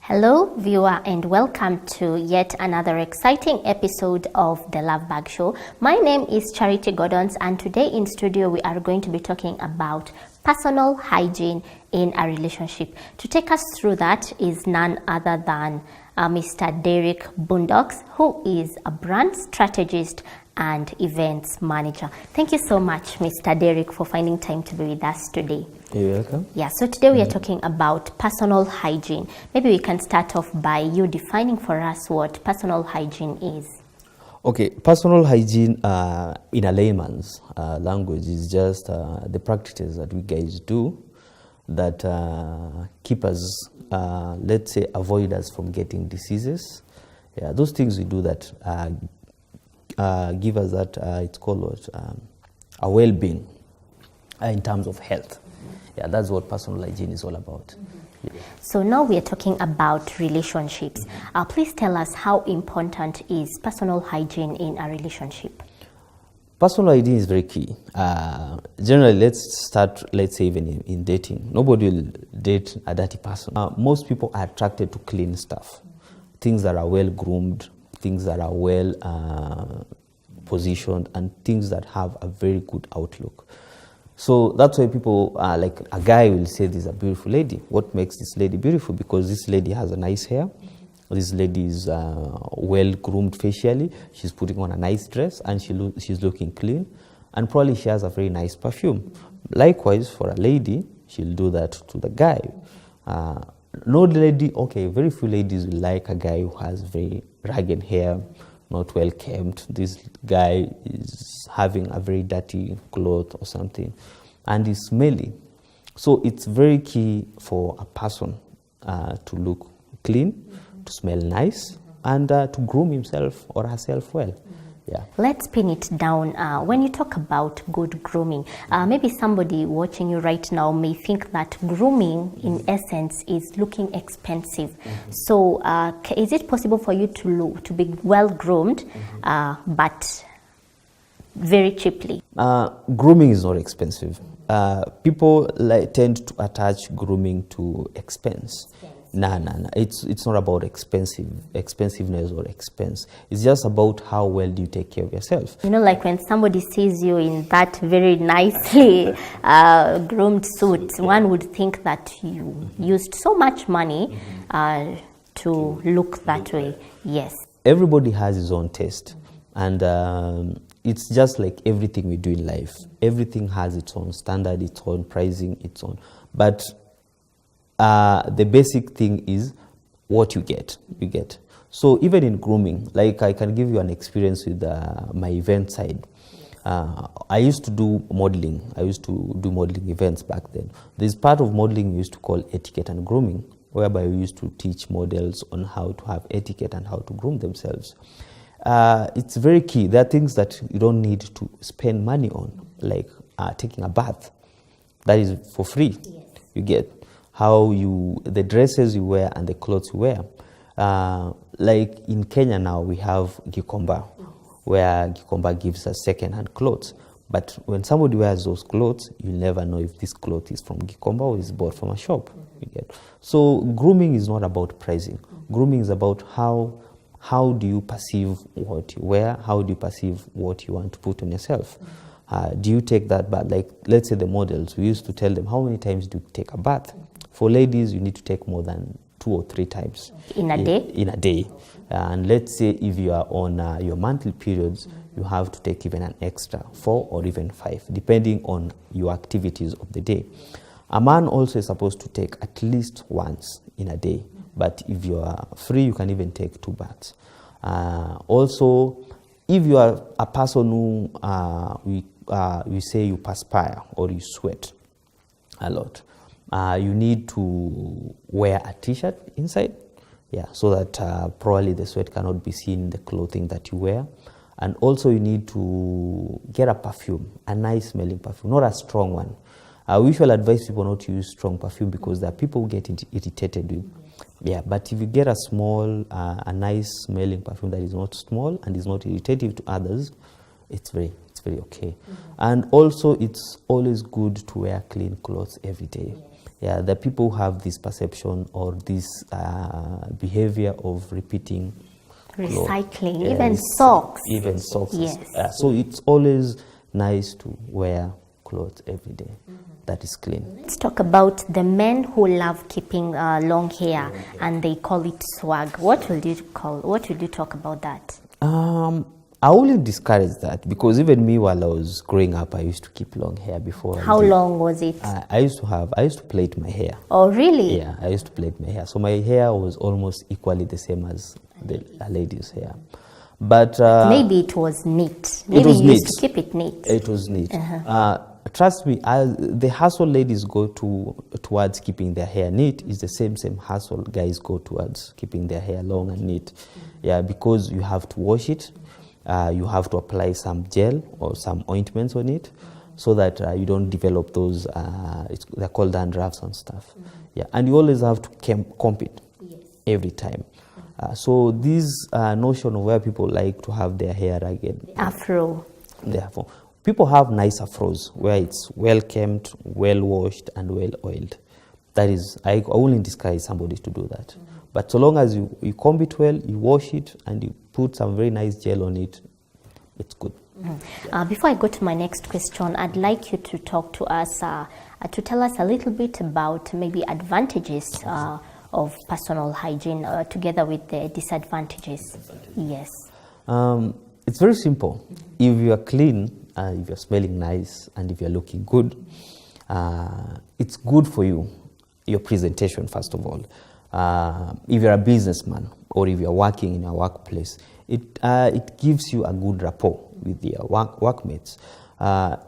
Hello, viewer, and welcome to yet another exciting episode of the Love Bug Show. My name is Charity Gordons, and today in studio we are going to be talking about personal hygiene in a relationship. To take us through that is none other than Mr. DERRICK Boondocks, who is a brand strategist and events manager. Thank you so much, Mr. DERRICK, for finding time to be with us today. You're welcome. Yeah, so today we are talking about personal hygiene. Maybe we can start off by you defining for us what personal hygiene is. Okay, personal hygiene in a layman's language is just the practices that we guys do that keep us, let's say, avoid us from getting diseases. Yeah, those things we do that give us that, it's called what, a well-being in terms of health. Yeah, that's what personal hygiene is all about. Yeah. So now we are talking about relationships. Please tell us how important is personal hygiene in a relationship? Personal hygiene is very key. Generally, let's start, let's say even in dating. Nobody will date a dirty person. Most people are attracted to clean stuff. Things that are well groomed, things that are well positioned, and things that have a very good outlook. So that's why people, like a guy will say, this is a beautiful lady. What makes this lady beautiful? Because this lady has a nice hair. This lady is well groomed facially. She's putting on a nice dress and she's looking clean. And probably she has a very nice perfume. Likewise, for a lady, she'll do that to the guy. No lady, okay, very few ladies will like a guy who has very ragged hair, not well kempt. This guy is having a very dirty cloth or something, and is smelly. So it's very key for a person to look clean, to smell nice, and to groom himself or herself well. Yeah. Let's pin it down. When you talk about good grooming, maybe somebody watching you right now may think that grooming in essence is looking expensive. So is it possible for you to be well groomed but very cheaply? Grooming is not expensive. People tend to attach grooming to expense. No. It's not about expensive-expensiveness or expense. It's just about how well do you take care of yourself. You know, like when somebody sees you in that very nicely groomed suit, one would think that you used so much money to look that way. Yes. Everybody has his own taste. And it's just like everything we do in life. Everything has its own standard, its own pricing, its own. But the basic thing is what you get. So even in grooming, like I can give you an experience with my event side. I used to do modeling. I used to do modeling events back then. There's part of modeling we used to call etiquette and grooming, whereby we used to teach models on how to have etiquette and how to groom themselves. It's very key. There are things that you don't need to spend money on, like taking a bath. That is for free. Yes. You get the dresses you wear and the clothes you wear. Like in Kenya now, we have Gikomba, where Gikomba gives us second-hand clothes. But when somebody wears those clothes, you'll never know if this cloth is from Gikomba or is bought from a shop. You get. So grooming is not about pricing. Grooming is about how do you perceive what you wear? How do you perceive what you want to put on yourself? Do you take that bath? Like, let's say the models, we used to tell them, how many times do you take a bath? For ladies, you need to take more than 2 or 3 times. In a day? In a day. And let's say if you are on your monthly periods, you have to take even an extra 4 or even 5, depending on your activities of the day. A man also is supposed to take at least once in a day. But if you are free, you can even take 2 baths. Also, if you are a person who, we say you perspire or you sweat a lot, you need to wear a t-shirt inside, so that probably the sweat cannot be seen in the clothing that you wear. And also you need to get a perfume, a nice smelling perfume, not a strong one. We usually advise people not to use strong perfume because there are people who get irritated with. But if you get a small, a nice smelling perfume that is not small and is not irritative to others, it's very okay. And also it's always good to wear clean clothes every day. Yeah, the people who have this perception or this behavior of repeating recycling, even socks. Even socks. Yes. So it's always nice to wear clothes every day that is clean. Let's talk about the men who love keeping long hair and they call it swag. What will you talk about that? I wouldn't discourage that, because even me, while I was growing up, I used to keep long hair before. How long was it? I used to plait my hair. Oh, really? Yeah, I used to plait my hair. So my hair was almost equally the same as the lady's hair. But maybe it was neat. Maybe you used to keep it neat. It was neat. Trust me, the hustle ladies go towards keeping their hair neat is the same hustle guys go towards keeping their hair long and neat. Yeah, because you have to wash it. You have to apply some gel or some ointments on it, so that you don't develop those, they're called dandruffs and stuff. Yeah, and you always have to comb it every time. So this notion of where people like to have their hair again. Afro. Therefore, people have nice afros where it's well kempt, well washed, and well oiled. That is, I wouldn't discourage somebody to do that. But so long as you comb it well, you wash it, and you put some very nice gel on it, it's good. Before I go to my next question, I'd like you to talk to us, to tell us a little bit about maybe advantages of personal hygiene together with the disadvantages. Yes. It's very simple. If you are clean, if you're smelling nice, and if you're looking good, it's good for you, your presentation, first of all. If you're a businessman or if you're working in a workplace, it gives you a good rapport with your workmates.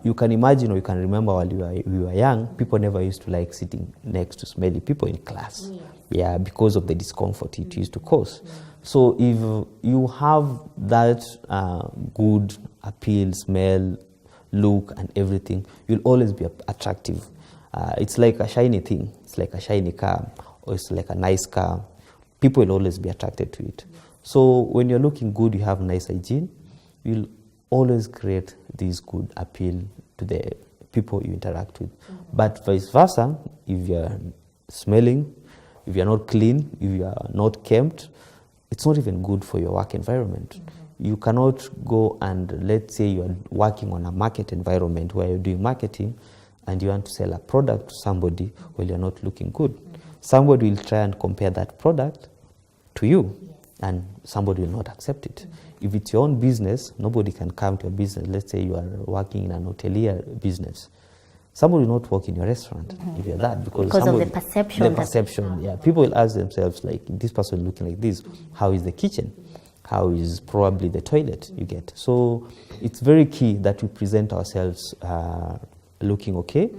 You can imagine, or you can remember while you were young, people never used to like sitting next to smelly people in class. Yeah, because of the discomfort it used to cause. So if you have that good appeal, smell, look, and everything, you'll always be attractive. It's like a shiny thing. It's like a shiny car, or it's like a nice car. People will always be attracted to it. So when you're looking good, you have nice hygiene, you'll always create this good appeal to the people you interact with. But vice versa, if you're smelling, if you're not clean, if you're not kempt, it's not even good for your work environment. You cannot go and, let's say you're working on a market environment where you're doing marketing and you want to sell a product to somebody while you're not looking good. Somebody will try and compare that product to you, and somebody will not accept it. If it's your own business, nobody can come to your business. Let's say you are working in an hotelier business. Somebody will not work in your restaurant if you're that, because of the perception. The perception, yeah. People will ask themselves, like, this person looking like this, how is the kitchen? How is probably the toilet you get? So it's very key that we present ourselves looking okay,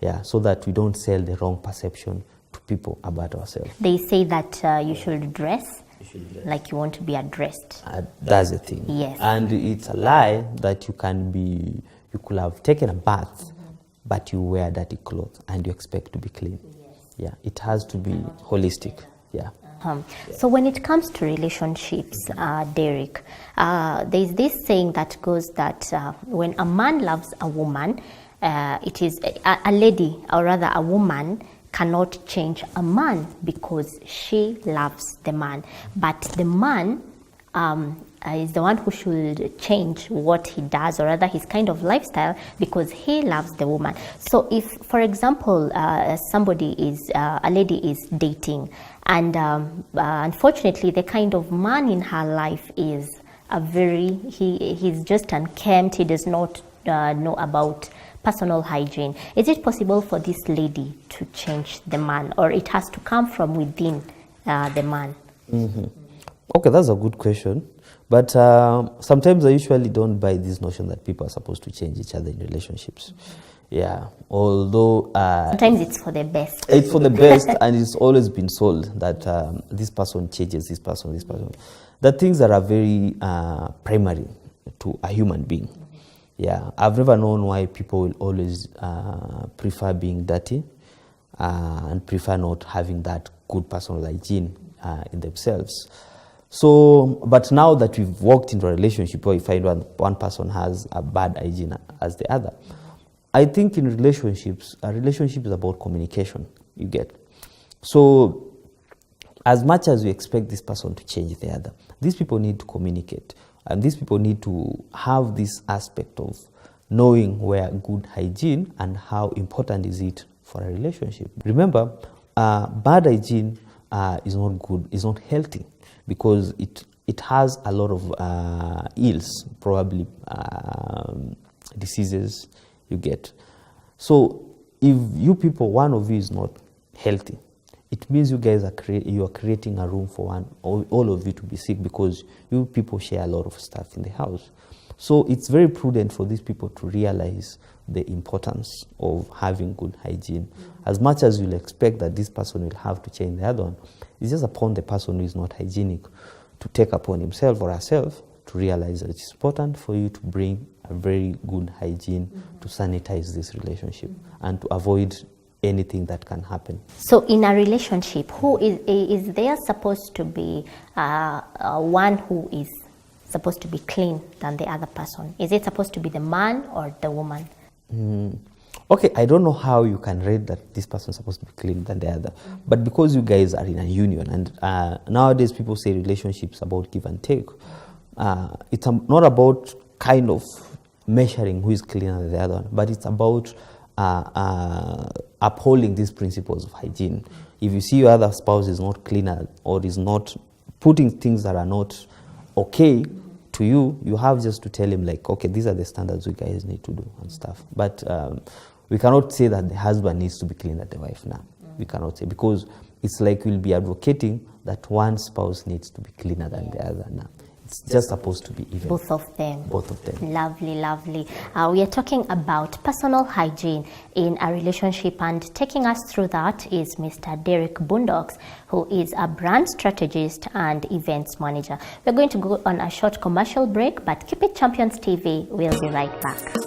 yeah, so that we don't sell the wrong perception to people about ourselves. They say that you should dress like you want to be addressed. That's the thing. Yes. And it's a lie that you could have taken a bath, but you wear dirty clothes and you expect to be clean. Yeah, it has to be holistic. Yeah. So when it comes to relationships, Derrick, there's this saying that goes that when a man loves a woman, it is a lady, or rather a woman, cannot change a man because she loves the man. But the man is the one who should change what he does, or rather his kind of lifestyle, because he loves the woman. So if, for example, a lady is dating, and unfortunately the kind of man in her life is he's just unkempt, he does not know about personal hygiene. Is it possible for this lady to change the man, or it has to come from within the man? Okay, that's a good question. But sometimes I usually don't buy this notion that people are supposed to change each other in relationships. Yeah, although sometimes it's for the best. It's for the best, and it's always been sold that this person changes this person, this person. The things that are very primary to a human being. Yeah, I've never known why people will always prefer being dirty and prefer not having that good personal hygiene in themselves. So, but now that we've walked into a relationship where you find one person has a bad hygiene as the other, I think in relationships, a relationship is about communication. you get. So as much as you expect this person to change the other, these people need to communicate, and these people need to have this aspect of knowing where good hygiene and how important is it for a relationship. Remember, bad hygiene is not good, is not healthy, because it has a lot of ills, probably diseases you get. So if you people, one of you is not healthy, it means you guys are creating a room for all of you to be sick, because you people share a lot of stuff in the house. So it's very prudent for these people to realize the importance of having good hygiene. As much as you'll expect that this person will have to change the other one, it's just upon the person who is not hygienic to take upon himself or herself to realize that it's important for you to bring a very good hygiene to sanitize this relationship and to avoid anything that can happen. So in a relationship, who is there supposed to be one who is supposed to be clean than the other person? Is it supposed to be the man or the woman? Okay, I don't know how you can rate that this person is supposed to be clean than the other, but because you guys are in a union, and nowadays people say relationships about give and take, it's not about kind of measuring who is cleaner than the other one, but it's about upholding these principles of hygiene. If you see your other spouse is not cleaner or is not putting things that are not okay to you, you have just to tell him, like, okay, these are the standards you guys need to do and stuff. But we cannot say that the husband needs to be clean than the wife now. We cannot say, because it's like we'll be advocating that one spouse needs to be cleaner than the other now. It's just supposed to be even. Both of them. Both of them. Lovely, lovely. We are talking about personal hygiene in a relationship, and taking us through that is Mr. DERRICK Boondocks, who is a brand strategist and events manager. We're going to go on a short commercial break, but keep it Champions TV. We'll be right back.